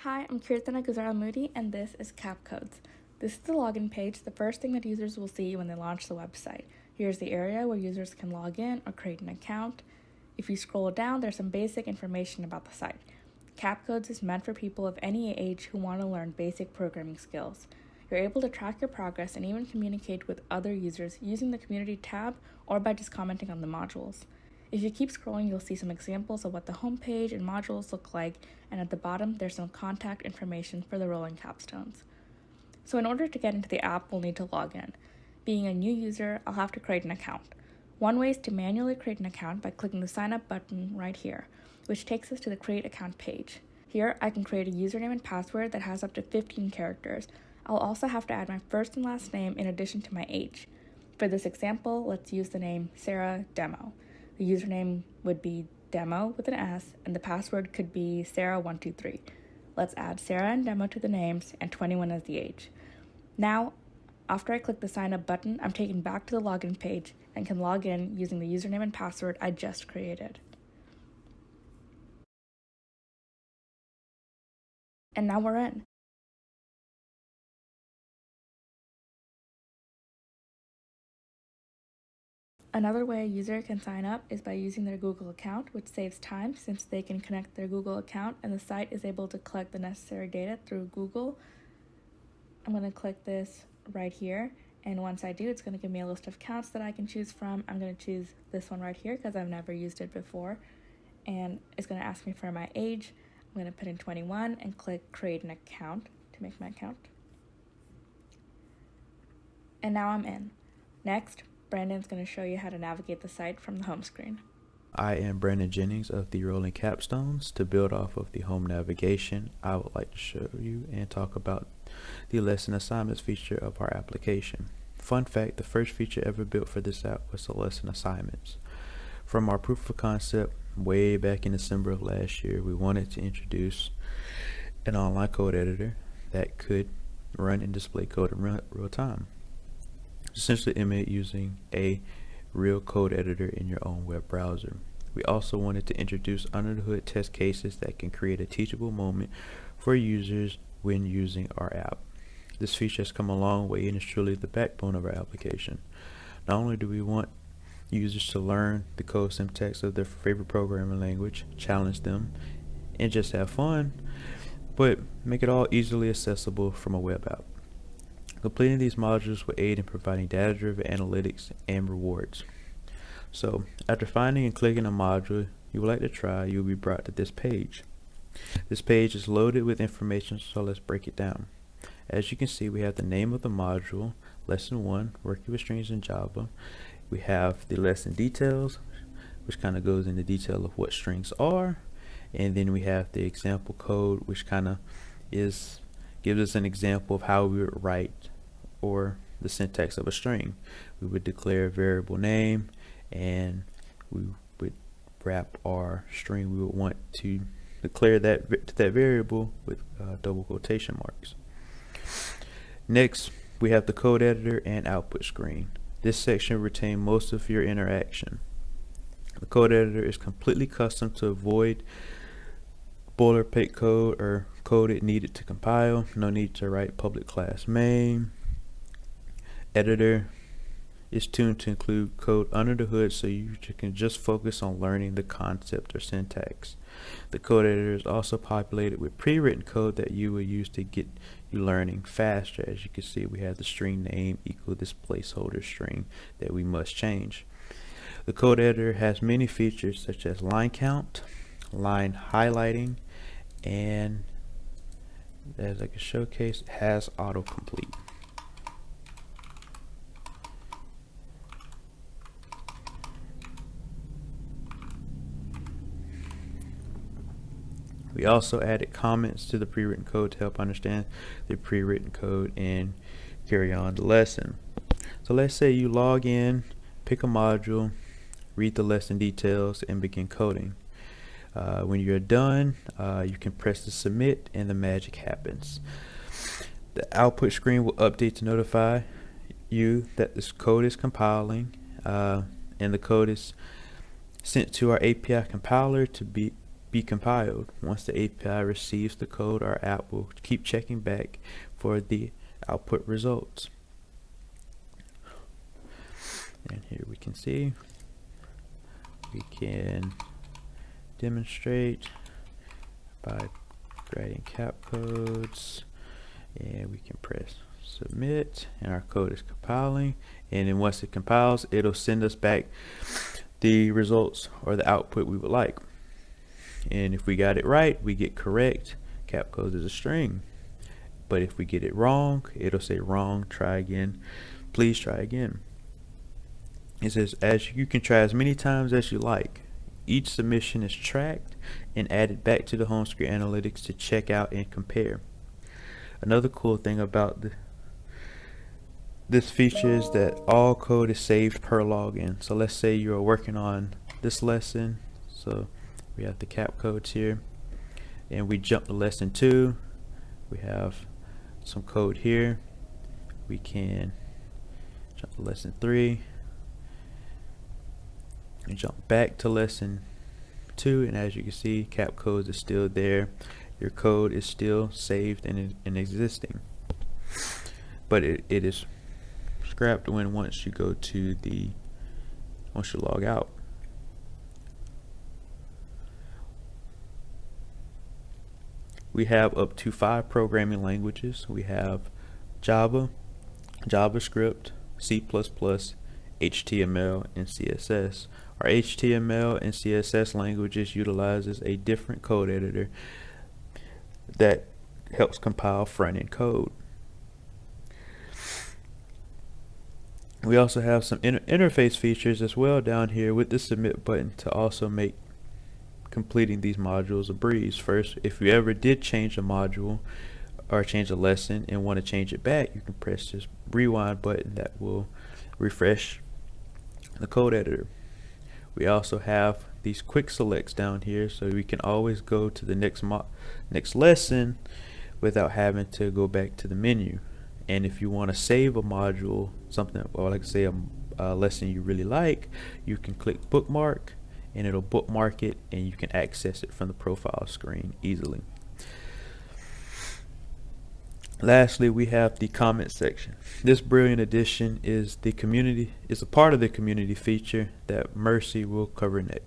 Hi, I'm Kirtana Guzara-Moody, and this is Capcodes. This is the login page, the first thing that users will see when they launch the website. Here's the area where users can log in or create an account. If you scroll down, there's some basic information about the site. Capcodes is meant for people of any age who want to learn basic programming skills. You're able to track your progress and even communicate with other users using the community tab or by just commenting on the modules. If you keep scrolling, you'll see some examples of what the homepage and modules look like, and at the bottom, there's some contact information for the rolling capstones. So in order to get into the app, we'll need to log in. Being a new user, I'll have to create an account. One way is to manually create an account by clicking the sign up button right here, which takes us to the create account page. Here, I can create a username and password that has up to 15 characters. I'll also have to add my first and last name in addition to my age. For this example, let's use the name Sarah Demo. The username would be demo with an S, and the password could be Sarah123. Let's add Sarah and Demo to the names and 21 as the age. Now, after I click the sign up button, I'm taken back to the login page and can log in using the username and password I just created. And now we're in. Another way a user can sign up is by using their Google account, which saves time since they can connect their Google account and the site is able to collect the necessary data through Google. I'm going to click this right here, and once I do, it's going to give me a list of accounts that I can choose from. I'm going to choose this one right here because I've never used it before, and it's going to ask me for my age. I'm going to put in 21 and click create an account to make my account. And now I'm in. Next, Brandon's going to show you how to navigate the site from the home screen. I am Brandon Jennings of the Rolling Capstones. To build off of the home navigation, I would like to show you and talk about the lesson assignments feature of our application. Fun fact, the first feature ever built for this app was the lesson assignments. From our proof of concept way back in December of last year, we wanted to introduce an online code editor that could run and display code in real time. Essentially emulate using a real code editor in your own web browser. We also wanted to introduce under the hood test cases that can create a teachable moment for users when using our app. This feature has come a long way and is truly the backbone of our application. Not only do we want users to learn the code syntax of their favorite programming language, challenge them, and just have fun, but make it all easily accessible from a web app. Completing these modules will aid in providing data-driven analytics and rewards. So, after finding and clicking a module you would like to try, you will be brought to this page. This page is loaded with information, so let's break it down. As you can see, we have the name of the module, Lesson 1, Working with Strings in Java. We have the lesson details, which kind of goes into detail of what strings are. And then we have the example code, which kind of gives us an example of how we would write or the syntax of a string. We would declare a variable name and we would wrap our string we would want to declare that variable with double quotation marks. Next, we have the code editor and output screen. This section will retain most of your interaction. The code editor is completely custom to avoid boilerplate code or code it needed to compile. No need to write public class main. Editor is tuned to include code under the hood so you can just focus on learning the concept or syntax. The code editor is also populated with pre-written code that you will use to get you learning faster. As you can see, we have the string name equal this placeholder string that we must change. The code editor has many features such as line count, line highlighting, and as I can showcase, has autocomplete. We also added comments to the pre-written code to help understand the pre-written code and carry on the lesson. So let's say you log in, pick a module, read the lesson details, and begin coding. When you're done, you can press the submit and the magic happens. The output screen will update to notify you that this code is compiling, and the code is sent to our API compiler to be be compiled. Once the API receives the code, our app will keep checking back for the output results. And here we can see we can demonstrate by writing Capcodes, and we can press submit, and our code is compiling. And then once it compiles, it'll send us back the results or the output we would like. And if we got it right, we get correct. Capcodes is a string. But if we get it wrong, it'll say wrong, try again, please try again. It says as you can try as many times as you like. Each submission is tracked and added back to the home screen analytics to check out and compare. Another cool thing about this feature is that all code is saved per login. So let's say you're working on this lesson. So we have the Capcodes here, and we jump to lesson 2. We have some code here. We can jump to lesson 3 and jump back to lesson 2, and as you can see, Capcodes is still there. Your code is still saved and existing, but it is scrapped once you log out. We have up to 5 programming languages. We have Java, JavaScript, C++, HTML, and CSS. Our HTML and CSS languages utilizes a different code editor that helps compile front-end code. We also have some interface features as well down here with the submit button to also make completing these modules a breeze. First, if you ever did change a module or change a lesson and want to change it back, you can press this rewind button that will refresh the code editor. We also have these quick selects down here, so we can always go to the next lesson without having to go back to the menu. And if you want to save a module, something, or like say a lesson you really like, you can click bookmark and it'll bookmark it, and you can access it from the profile screen easily. Lastly, we have the comment section. This brilliant addition is a part of the community feature that Mercy will cover next.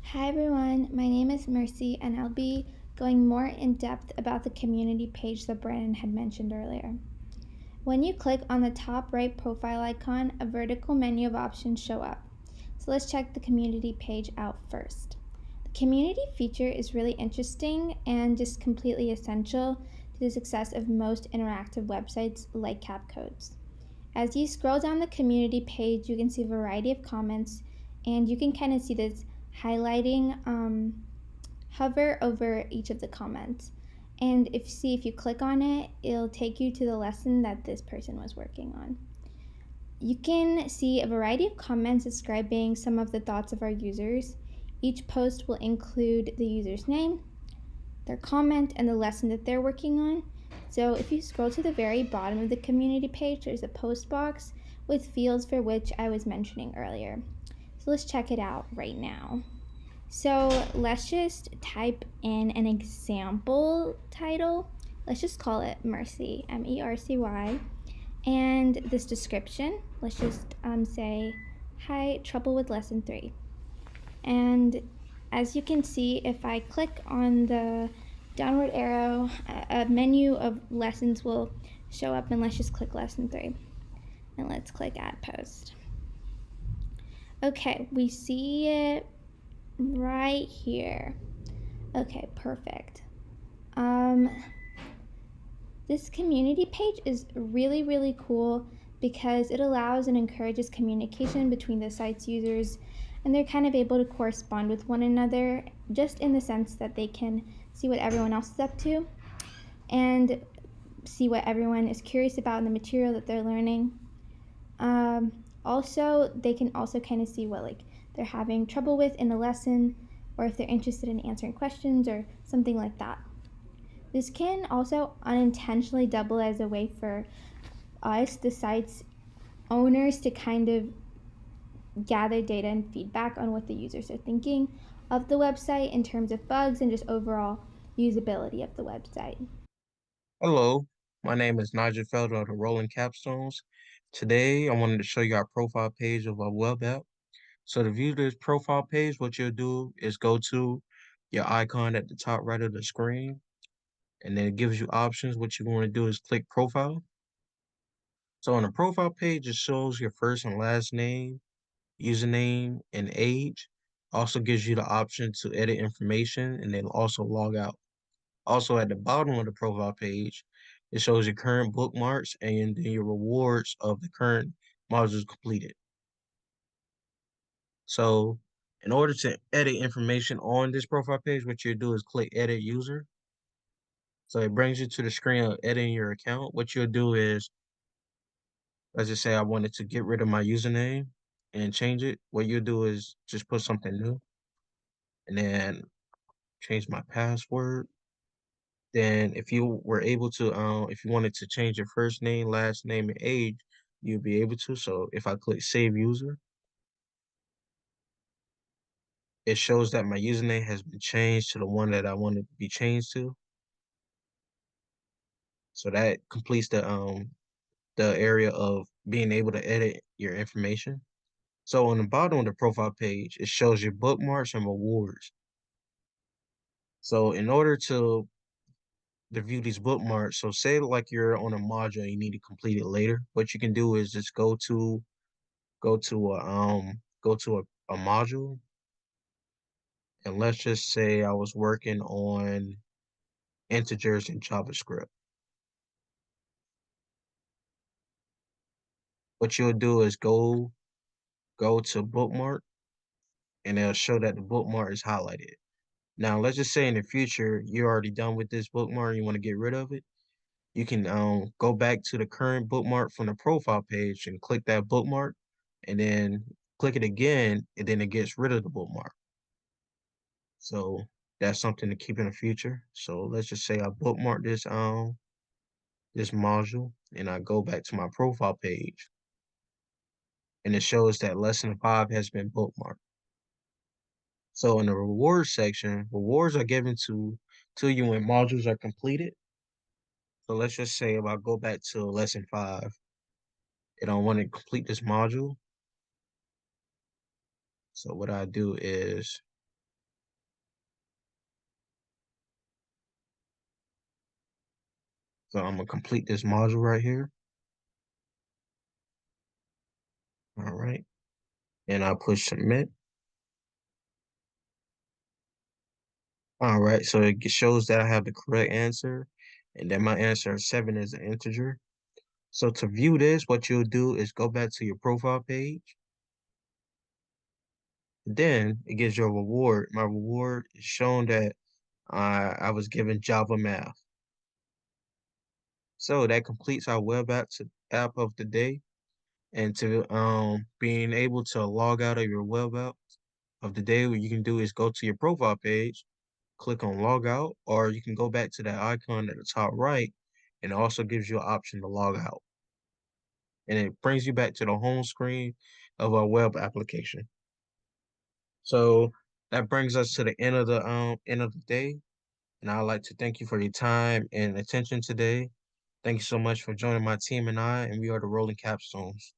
Hi everyone, my name is Mercy, and I'll be going more in depth about the community page that Brandon had mentioned earlier. When you click on the top right profile icon, a vertical menu of options show up. So let's check the community page out first. The community feature is really interesting and just completely essential to the success of most interactive websites like Capcodes. As you scroll down the community page, you can see a variety of comments, and you can kind of see this highlighting hover over each of the comments. And if you click on it, it'll take you to the lesson that this person was working on. You can see a variety of comments describing some of the thoughts of our users. Each post will include the user's name, their comment, and the lesson that they're working on. So if you scroll to the very bottom of the community page, there's a post box with fields for which I was mentioning earlier. So let's check it out right now. So let's just type in an example title. Let's just call it Mercy, M-E-R-C-Y. And this description, let's just say, hi, trouble with lesson 3. And as you can see, if I click on the downward arrow, a menu of lessons will show up, and let's just click lesson 3. And let's click add post. Okay, we see it right here. Okay, perfect. This community page is really, really cool because it allows and encourages communication between the site's users, and they're kind of able to correspond with one another just in the sense that they can see what everyone else is up to and see what everyone is curious about in the material that they're learning. Also, they can also kind of see what they're having trouble with in a lesson, or if they're interested in answering questions or something like that. This can also unintentionally double as a way for us, the site's owners, to kind of gather data and feedback on what the users are thinking. of the website in terms of bugs and just overall usability of the website. Hello, my name is Nigel Felder of the Rolling Capstones. Today, I wanted to show you our profile page of our web app. So to view this profile page, what you'll do is go to your icon at the top right of the screen, and then it gives you options. What you want to do is click profile. So on the profile page, it shows your first and last name, username, and age. Also gives you the option to edit information and then also log out. Also, at the bottom of the profile page, it shows your current bookmarks and then your rewards of the current modules completed. So, in order to edit information on this profile page, what you do is click Edit User. So it brings you to the screen of editing your account. What you'll do is, let's just say I wanted to get rid of my username and change it. What you'll do is just put something new and then change my password. Then if you were able to, if you wanted to change your first name, last name, and age, you'd be able to. So if I click Save User, it shows that my username has been changed to the one that I want it to be changed to. So that completes the area of being able to edit your information. So on the bottom of the profile page, it shows your bookmarks and rewards. So in order to view these bookmarks, so say like you're on a module and you need to complete it later, what you can do is just go to a module, and let's just say I was working on integers in JavaScript. What you'll do is go to bookmark, and it'll show that the bookmark is highlighted. Now let's just say in the future you're already done with this bookmark and you want to get rid of it. You can go back to the current bookmark from the profile page and click that bookmark, and then click it again, and then it gets rid of the bookmark. So that's something to keep in the future. So let's just say I bookmark this module and I go back to my profile page, and it shows that lesson 5 has been bookmarked. So in the rewards section, rewards are given to you when modules are completed. So let's just say if I go back to lesson 5 and I want to complete this module. So what I do is, so I'm gonna complete this module right here. All right. And I push submit. All right. So it shows that I have the correct answer and that my answer 7 is an integer. So to view this, what you'll do is go back to your profile page. Then it gives you a reward. My reward is shown that I was given Java math. So that completes our web app of the day. And to being able to log out of your web app of the day, what you can do is go to your profile page, click on log out, or you can go back to that icon at the top right, and it also gives you an option to log out. And it brings you back to the home screen of our web application. So that brings us to the end of the day. And I'd like to thank you for your time and attention today. Thank you so much for joining my team and we are the Rolling Capstones.